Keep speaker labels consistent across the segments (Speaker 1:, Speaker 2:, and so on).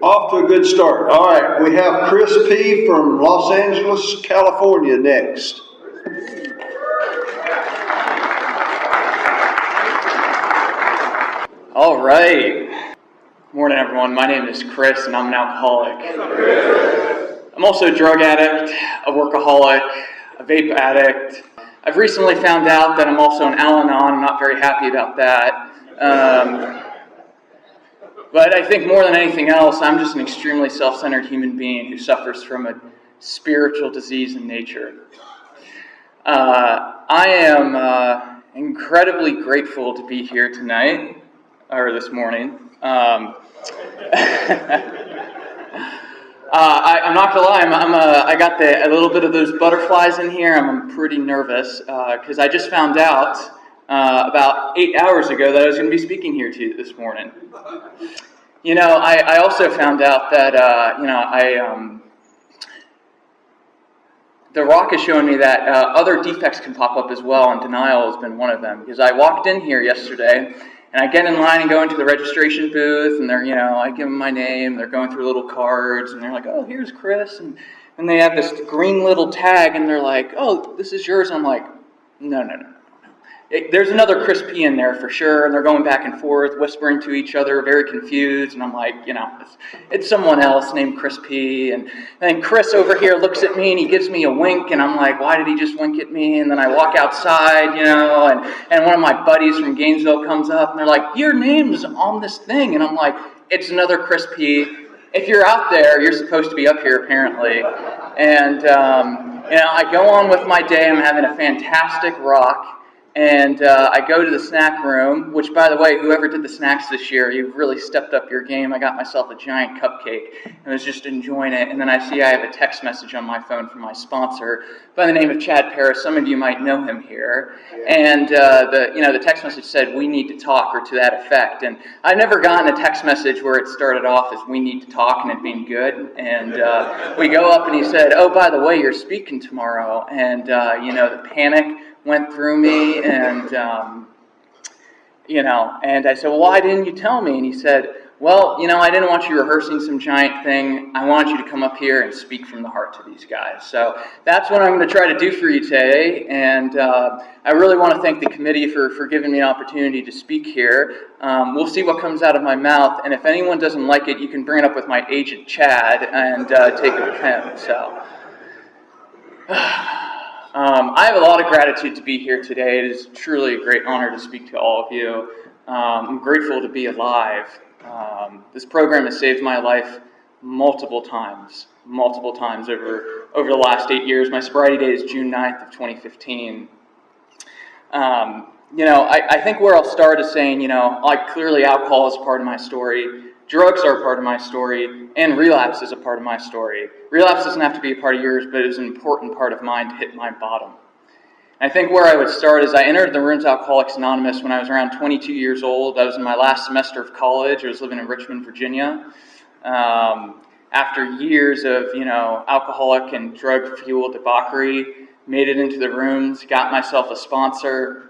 Speaker 1: Off to a good start. All right, we have Chris P. from Los Angeles, California next.
Speaker 2: All right. Good morning, everyone. My name is Chris, and I'm an alcoholic. I'm also a drug addict, a workaholic, a vape addict. I've recently found out that I'm also an Al-Anon. I'm not very happy about that. But I think more than anything else, I'm just an extremely self-centered human being who suffers from a spiritual disease in nature. I am incredibly grateful to be here tonight, or this morning. I'm not gonna lie, I got a little bit of those butterflies in here. I'm pretty nervous because I just found out about 8 hours ago that I was going to be speaking here to you this morning. You know, I also found out that The Rock is showing me that other defects can pop up as well, and denial has been one of them. Because I walked in here yesterday, and I get in line and go into the registration booth, and I give them my name, they're going through little cards, and they're like, oh, here's Chris, and they have this green little tag, and they're like, oh, this is yours, and I'm like, no. There's another Chris P in there for sure, and they're going back and forth, whispering to each other, very confused, and I'm like, it's someone else named Chris P, and then Chris over here looks at me, and he gives me a wink, and I'm like, why did he just wink at me? And then I walk outside, and one of my buddies from Gainesville comes up, and they're like, your name's on this thing, and I'm like, it's another Chris P. If you're out there, you're supposed to be up here, apparently, and, I go on with my day. I'm having a fantastic rock. And I go to the snack room, which, by the way, whoever did the snacks this year, you've really stepped up your game. I got myself a giant cupcake and was just enjoying it. And then I see I have a text message on my phone from my sponsor by the name of Chad Paris. Some of you might know him here. And the text message said, we need to talk, or to that effect. And I've never gotten a text message where it started off as we need to talk and it being good. And we go up and he said, oh, by the way, you're speaking tomorrow. And, the panic went through me, and and I said, well, why didn't you tell me? And he said, well, I didn't want you rehearsing some giant thing. I wanted you to come up here and speak from the heart to these guys. So that's what I'm going to try to do for you today, and I really want to thank the committee for giving me an opportunity to speak here. We'll see what comes out of my mouth, and if anyone doesn't like it, you can bring it up with my agent, Chad, and take it with him. So I have a lot of gratitude to be here today. It is truly a great honor to speak to all of you. I'm grateful to be alive. This program has saved my life multiple times over the last 8 years. My sobriety date is June 9th of 2015. I think where I'll start is saying, clearly alcohol is part of my story. Drugs are a part of my story, and relapse is a part of my story. Relapse doesn't have to be a part of yours, but it is an important part of mine to hit my bottom. And I think where I would start is I entered the rooms Alcoholics Anonymous when I was around 22 years old. I was in my last semester of college. I was living in Richmond, Virginia. After years of, alcoholic and drug-fueled debauchery, made it into the rooms, got myself a sponsor,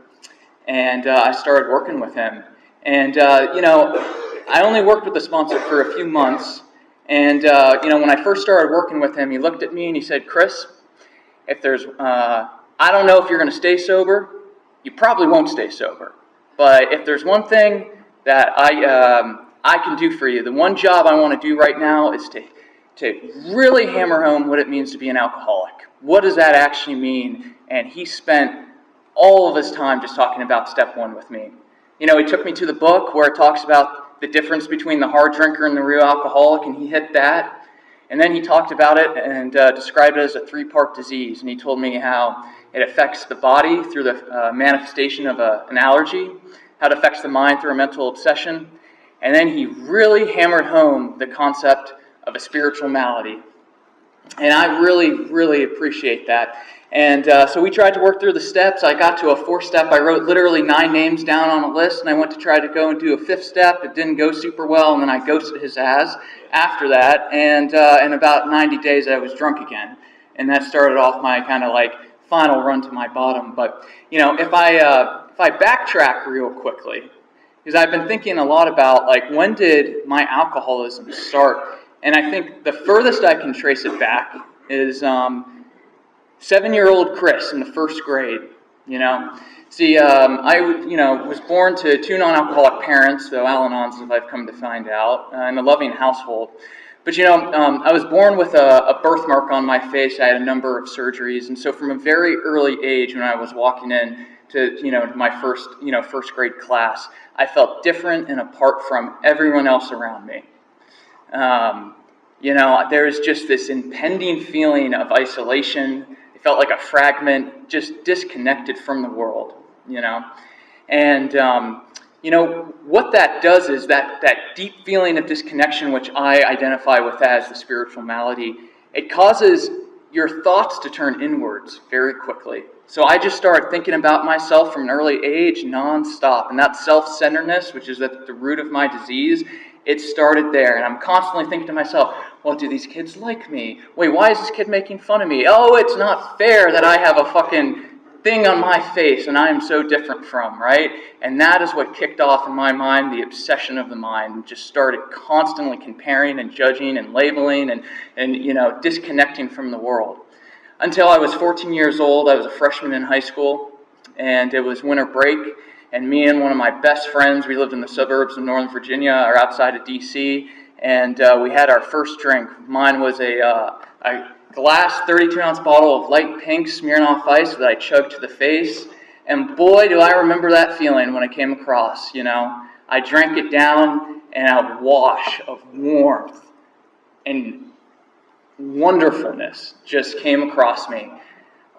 Speaker 2: and I started working with him. And, I only worked with the sponsor for a few months, and when I first started working with him, he looked at me and he said, Chris, if there's, I don't know if you're going to stay sober. You probably won't stay sober, but if there's one thing that I can do for you, the one job I want to do right now is to really hammer home what it means to be an alcoholic. What does that actually mean? And he spent all of his time just talking about step one with me. He took me to the book where it talks about the difference between the hard drinker and the real alcoholic, and he hit that. And then he talked about it and described it as a 3-part disease. And he told me how it affects the body through the manifestation of an allergy, how it affects the mind through a mental obsession. And then he really hammered home the concept of a spiritual malady. And I really, really appreciate that. And so we tried to work through the steps. I got to a 4th step. I wrote literally 9 names down on a list, and I went to try to go and do a 5th step. It didn't go super well, and then I ghosted his ass after that. And in about 90 days, I was drunk again. And that started off my kind of final run to my bottom. But, if I backtrack real quickly, because I've been thinking a lot about, like, when did my alcoholism start? And I think the furthest I can trace it back is 7-year-old Chris in the first grade, you know. See, I was born to two non-alcoholic parents, though Al-Anons, as I've come to find out, in a loving household. But, I was born with a birthmark on my face. I had a number of surgeries. And so from a very early age, when I was walking in to, my first grade class, I felt different and apart from everyone else around me. There was just this impending feeling of isolation. It felt like a fragment, just disconnected from the world, And, what that does is that deep feeling of disconnection, which I identify with as the spiritual malady, it causes your thoughts to turn inwards very quickly. So I just started thinking about myself from an early age nonstop. And that self-centeredness, which is at the root of my disease, it started there. And I'm constantly thinking to myself, well, do these kids like me? Wait, why is this kid making fun of me? Oh, it's not fair that I have a fucking thing on my face and I am so different from, right? And that is what kicked off in my mind the obsession of the mind. Just started constantly comparing and judging and labeling and disconnecting from the world. Until I was 14 years old, I was a freshman in high school, and it was winter break, and me and one of my best friends, we lived in the suburbs of Northern Virginia, or outside of D.C., and we had our first drink. Mine was a glass 32-ounce bottle of light pink Smirnoff Ice that I chugged to the face, and boy, do I remember that feeling when it came across, I drank it down, and a wash of warmth and wonderfulness just came across me.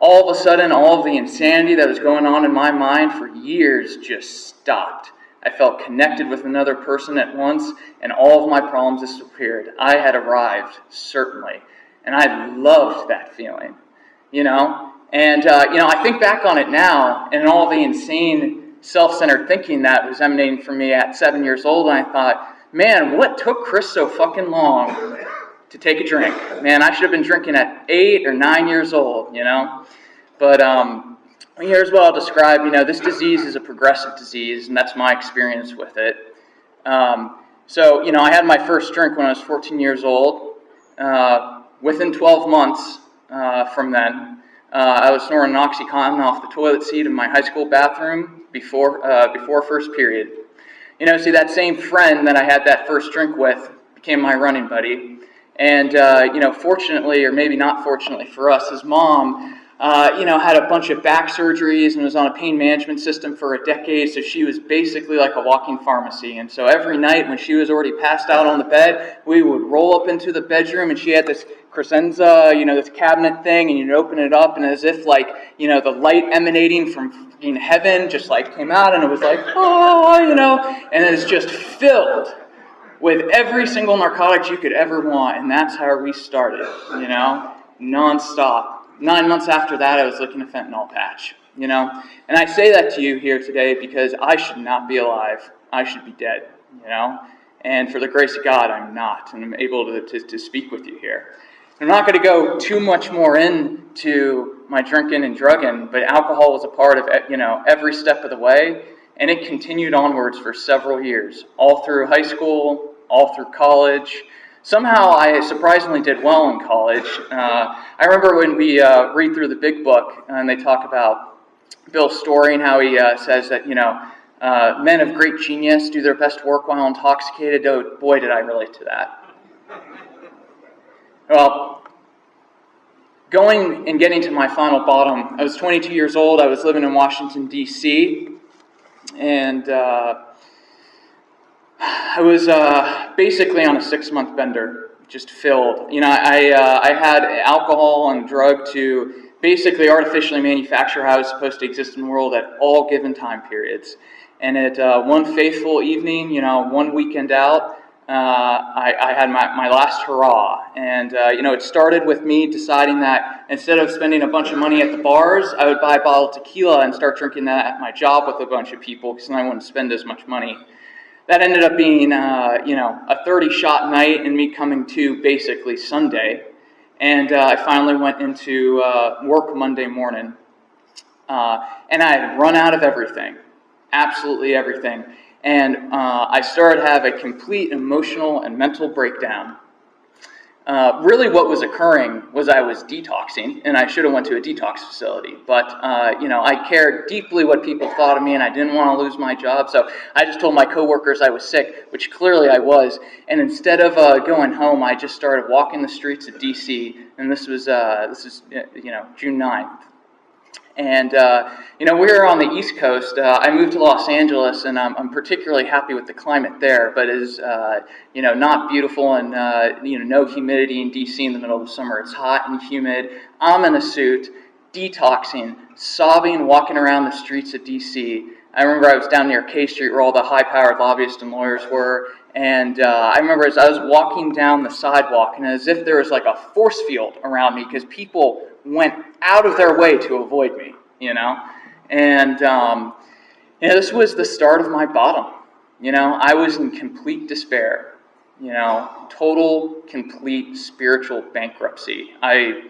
Speaker 2: All of a sudden, all of the insanity that was going on in my mind for years just stopped. I felt connected with another person at once, and all of my problems disappeared. I had arrived, certainly, and I loved that feeling, And, I think back on it now, and all the insane, self-centered thinking that was emanating from me at 7 years old, and I thought, man, what took Chris so fucking long to take a drink? Man, I should have been drinking at 8 or 9 years old, But here's what I'll describe. This disease is a progressive disease, and that's my experience with it. I had my first drink when I was 14 years old. Within 12 months from then, I was snorting OxyContin off the toilet seat of my high school bathroom before first period. See, that same friend that I had that first drink with became my running buddy. And, fortunately, or maybe not fortunately for us, his mom, had a bunch of back surgeries and was on a pain management system for a decade, so she was basically like a walking pharmacy. And so every night when she was already passed out on the bed, we would roll up into the bedroom, and she had this Crescenza, this cabinet thing, and you'd open it up, and as if the light emanating from fucking heaven just came out, and it was like, and it's just filled with every single narcotic you could ever want, and that's how we started, nonstop. 9 months after that, I was licking a fentanyl patch, And I say that to you here today because I should not be alive. I should be dead, And for the grace of God, I'm not, and I'm able to speak with you here. I'm not going to go too much more into my drinking and drugging, but alcohol was a part of, every step of the way, and it continued onwards for several years, all through high school, all through college. Somehow I surprisingly did well in college. I remember when we read through the big book and they talk about Bill's story and how he says that, men of great genius do their best work while intoxicated. Oh, boy, did I relate to that. Well, going and getting to my final bottom, I was 22 years old. I was living in Washington, D.C., and I was basically on a 6-month bender, just filled. I had alcohol and drug to basically artificially manufacture how I was supposed to exist in the world at all given time periods. And at one faithful evening, one weekend out, I had my last hurrah. And, it started with me deciding that instead of spending a bunch of money at the bars, I would buy a bottle of tequila and start drinking that at my job with a bunch of people because then I wouldn't spend as much money. That ended up being, a 30-shot night and me coming to basically Sunday. And I finally went into work Monday morning. And I had run out of everything, absolutely everything. and I started to have a complete emotional and mental breakdown. Really what was occurring was I was detoxing, and I should have went to a detox facility. But, I cared deeply what people thought of me, and I didn't want to lose my job. So I just told my coworkers I was sick, which clearly I was. And instead of going home, I just started walking the streets of D.C., and this is June 9th. And, we're on the East Coast. I moved to Los Angeles, and I'm particularly happy with the climate there, but it is, not beautiful, and, no humidity in D.C. in the middle of the summer. It's hot and humid. I'm in a suit, detoxing, sobbing, walking around the streets of D.C. I remember I was down near K Street where all the high-powered lobbyists and lawyers were, and I remember as I was walking down the sidewalk, and as if there was like a force field around me, because people went out of their way to avoid me, and this was the start of my bottom. I was in complete despair, total, complete spiritual bankruptcy. I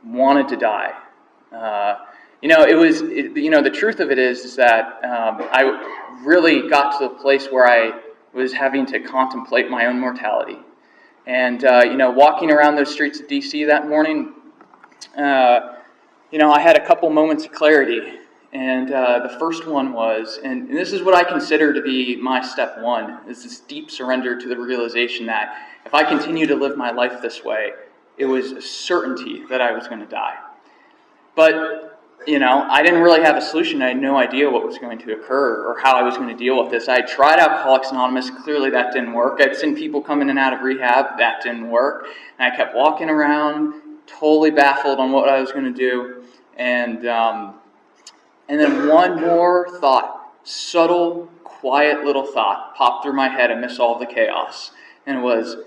Speaker 2: wanted to die. The truth of it is that I really got to the place where I was having to contemplate my own mortality. And, walking around those streets of D.C. that morning, I had a couple moments of clarity. And the first one was, and this is what I consider to be my step one, is this deep surrender to the realization that if I continue to live my life this way, it was a certainty that I was going to die. But, I didn't really have a solution. I had no idea what was going to occur or how I was going to deal with this. I tried Alcoholics Anonymous. Clearly that didn't work. I'd seen people come in and out of rehab. That didn't work. And I kept walking around, totally baffled on what I was going to do. And then one more thought, subtle, quiet little thought, popped through my head amidst all of the chaos. And it was,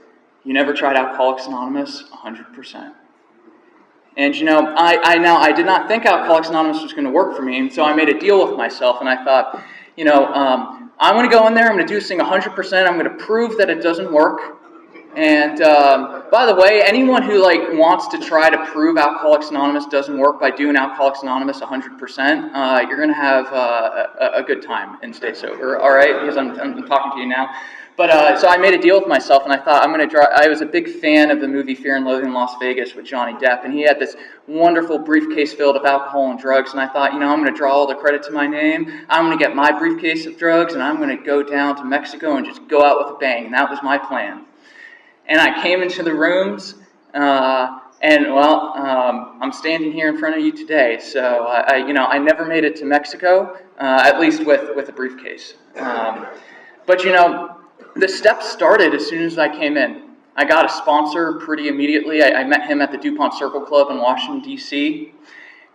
Speaker 2: you never tried Alcoholics Anonymous? 100%. And I did not think Alcoholics Anonymous was going to work for me, and so I made a deal with myself, and I thought, I'm going to go in there, I'm going to do this thing 100%, I'm going to prove that it doesn't work. And by the way, anyone who wants to try to prove Alcoholics Anonymous doesn't work by doing Alcoholics Anonymous 100%, you're going to have a good time and stay sober, all right? Because I'm talking to you now. But so I made a deal with myself, and I thought I was a big fan of the movie Fear and Loathing in Las Vegas with Johnny Depp, and he had this wonderful briefcase filled with alcohol and drugs, and I thought, I'm going to draw all the credit to my name. I'm going to get my briefcase of drugs, and I'm going to go down to Mexico and just go out with a bang, and that was my plan. And I came into the rooms, I'm standing here in front of you today. So I never made it to Mexico, at least with a briefcase. But the steps started as soon as I came in. I got a sponsor pretty immediately. I met him at the DuPont Circle Club in Washington, D.C.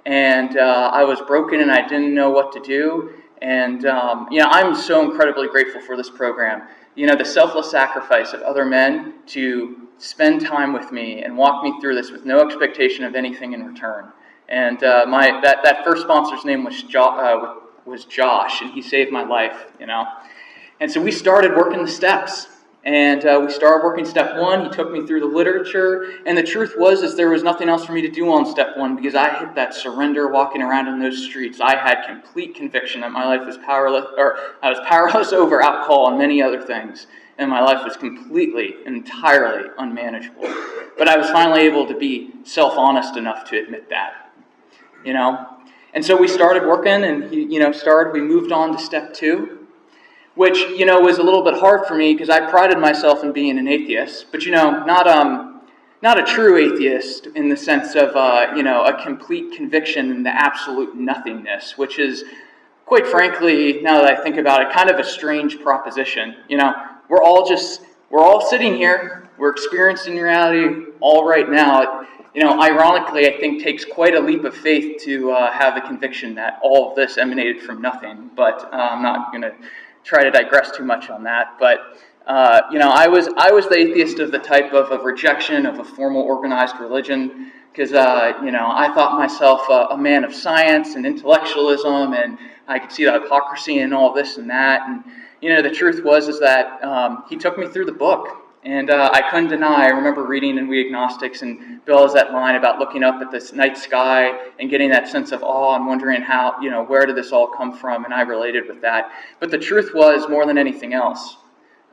Speaker 2: And I was broken and I didn't know what to do. And, I'm so incredibly grateful for this program. The selfless sacrifice of other men to spend time with me and walk me through this with no expectation of anything in return. And that first sponsor's name was Josh, and he saved my life, And so we started working the steps. And we started working step one. He took me through the literature. And the truth was there was nothing else for me to do on step one because I hit that surrender walking around in those streets. I had complete conviction that my life was powerless, or I was powerless over alcohol and many other things. And my life was completely, entirely unmanageable. But I was finally able to be self-honest enough to admit that, And so we started working and, we moved on to step two. Which, was a little bit hard for me because I prided myself in being an atheist, but, not a true atheist in the sense of, a complete conviction in the absolute nothingness, which is, quite frankly, now that I think about it, kind of a strange proposition. We're all sitting here, we're experiencing reality all right now. Ironically, I think takes quite a leap of faith to have the conviction that all of this emanated from nothing, but I'm not going to try to digress too much on that, but I was the atheist of the type of rejection of a formal organized religion because I thought myself a man of science and intellectualism, and I could see the hypocrisy and all this and that. And the truth was that he took me through the book, And I couldn't deny, I remember reading in We Agnostics, and Bill has that line about looking up at this night sky and getting that sense of awe and wondering how, where did this all come from, and I related with that. But the truth was, more than anything else,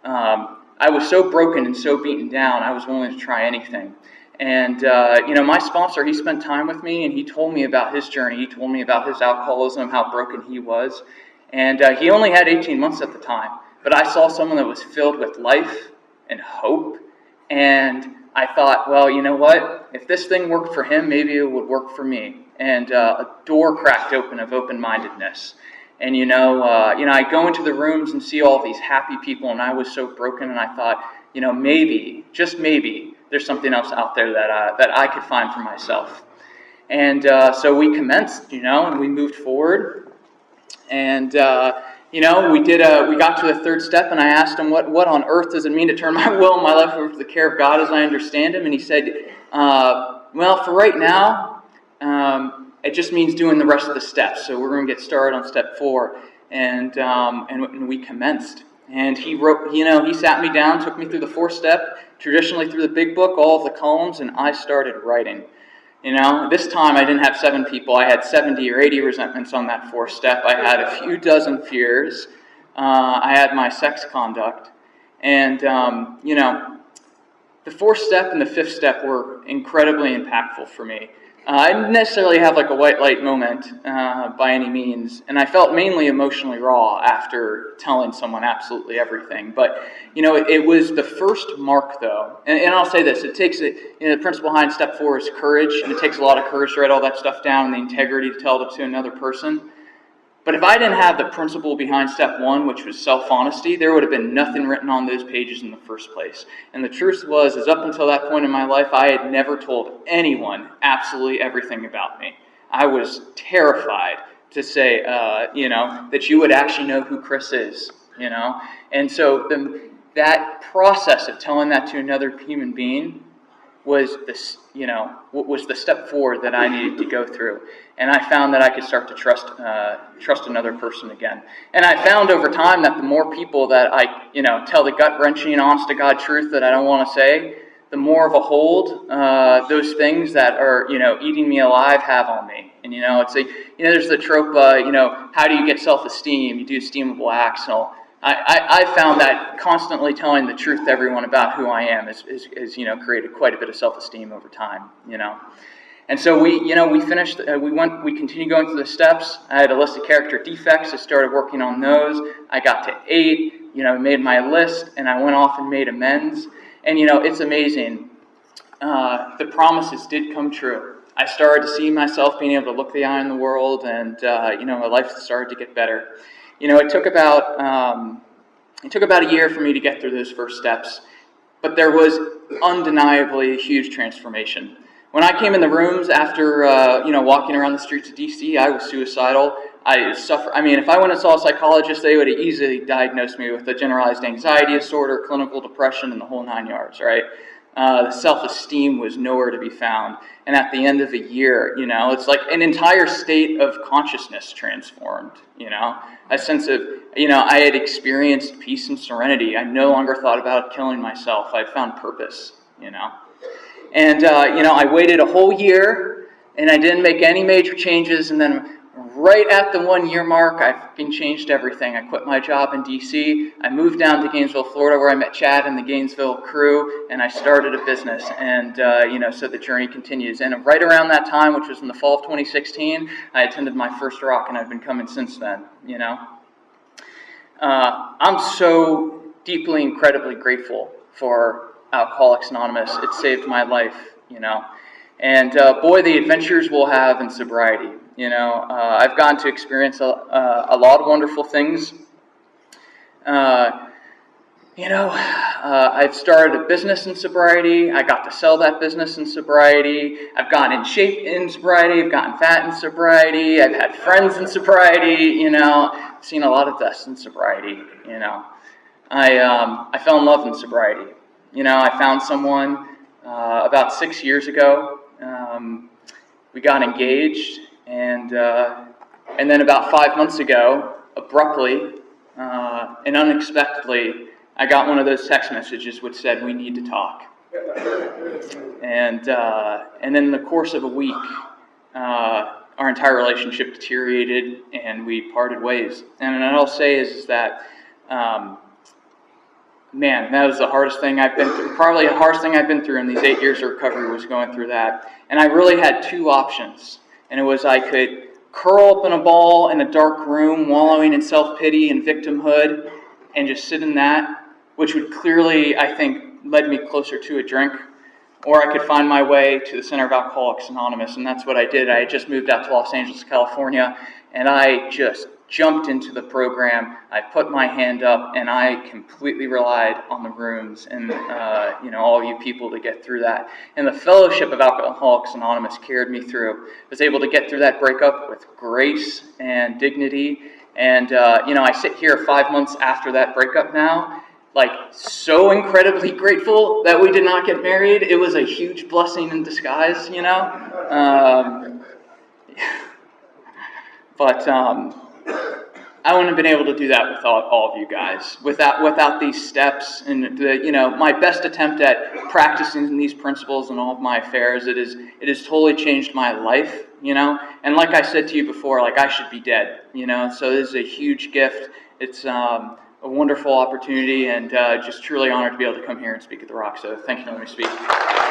Speaker 2: I was so broken and so beaten down, I was willing to try anything. And, my sponsor, he spent time with me, and he told me about his journey. He told me about his alcoholism, how broken he was. And he only had 18 months at the time. But I saw someone that was filled with life and hope. And I thought, well, you know what? If this thing worked for him, maybe it would work for me. And a door cracked open of open-mindedness. And, I go into the rooms and see all these happy people, and I was so broken, and I thought, maybe, just maybe, there's something else out there that I could find for myself. And so we commenced, and we moved forward. And, we got to the third step, and I asked him, what on earth does it mean to turn my will and my life over to the care of God as I understand him? And he said, well, for right now, it just means doing the rest of the steps. So we're going to get started on step 4. And we commenced. And he wrote, he sat me down, took me through the 4th step, traditionally through the big book, all of the columns, and I started writing. This time I didn't have 7 people. I had 70 or 80 resentments on that 4th step. I had a few dozen fears. I had my sex conduct. And, the 4th step and the 5th step were incredibly impactful for me. I didn't necessarily have like a white light moment by any means, and I felt mainly emotionally raw after telling someone absolutely everything. But, it was the first mark, though, and I'll say this, it takes, the principle behind step 4 is courage, and it takes a lot of courage to write all that stuff down and the integrity to tell it to another person. But if I didn't have the principle behind step 1, which was self-honesty, there would have been nothing written on those pages in the first place. And the truth was, is up until that point in my life, I had never told anyone absolutely everything about me. I was terrified to say, that you would actually know who Chris is, And so that process of telling that to another human being was the step forward that I needed to go through. And I found that I could start to trust another person again. And I found over time that the more people that I, tell the gut-wrenching, honest-to-God truth that I don't want to say, the more of a hold those things that are, eating me alive have on me. And, it's there's the trope, how do you get self-esteem? You do esteemable acts and all. I found that constantly telling the truth to everyone about who I am has created quite a bit of self-esteem over time, And so we finished, we continued going through the steps. I had a list of character defects. I started working on those. I got to 8, made my list, and I went off and made amends. And, it's amazing. The promises did come true. I started to see myself being able to look the eye in the world, and, my life started to get better. It took about a year for me to get through those first steps, but there was undeniably a huge transformation. When I came in the rooms after, walking around the streets of D.C., I was suicidal. If I went and saw a psychologist, they would have easily diagnosed me with a generalized anxiety disorder, clinical depression, and the whole 9 yards, right? The self-esteem was nowhere to be found. And at the end of a year, it's like an entire state of consciousness transformed, a sense of, I had experienced peace and serenity. I no longer thought about killing myself. I found purpose, And, I waited a whole year, and I didn't make any major changes, and then right at the 1-year mark, I fucking changed everything. I quit my job in D.C., I moved down to Gainesville, Florida, where I met Chad and the Gainesville crew, and I started a business, and, so the journey continues. And right around that time, which was in the fall of 2016, I attended my first rock, and I've been coming since then, I'm so deeply, incredibly grateful for Alcoholics Anonymous. It saved my life, And boy, the adventures we'll have in sobriety. I've gotten to experience a lot of wonderful things. I've started a business in sobriety. I got to sell that business in sobriety. I've gotten in shape in sobriety. I've gotten fat in sobriety. I've had friends in sobriety. I've seen a lot of deaths in sobriety. I fell in love in sobriety. I found someone about 6 years ago. We got engaged, and then about 5 months ago, abruptly and unexpectedly, I got one of those text messages which said, "We need to talk." And then in the course of a week, our entire relationship deteriorated and we parted ways. And what I'll say is that, man, that was the hardest thing I've been through. Probably the hardest thing I've been through in these 8 years of recovery was going through that. And I really had two options. And it was I could curl up in a ball in a dark room, wallowing in self-pity and victimhood, and just sit in that, which would clearly, I think, led me closer to a drink. Or I could find my way to the Center of Alcoholics Anonymous, and that's what I did. I had just moved out to Los Angeles, California, and I just jumped into the program. I put my hand up, and I completely relied on the rooms and all you people to get through that. And the fellowship of Alcoholics Anonymous carried me through. I was able to get through that breakup with grace and dignity. And I sit here 5 months after that breakup now, like so incredibly grateful that we did not get married. It was a huge blessing in disguise, But I wouldn't have been able to do that without all of you guys, without these steps and my best attempt at practicing these principles in all of my affairs. It has totally changed my life, And like I said to you before, like I should be dead, So this is a huge gift. It's a wonderful opportunity, and just truly honored to be able to come here and speak at the Rock. So thank you for letting me speak.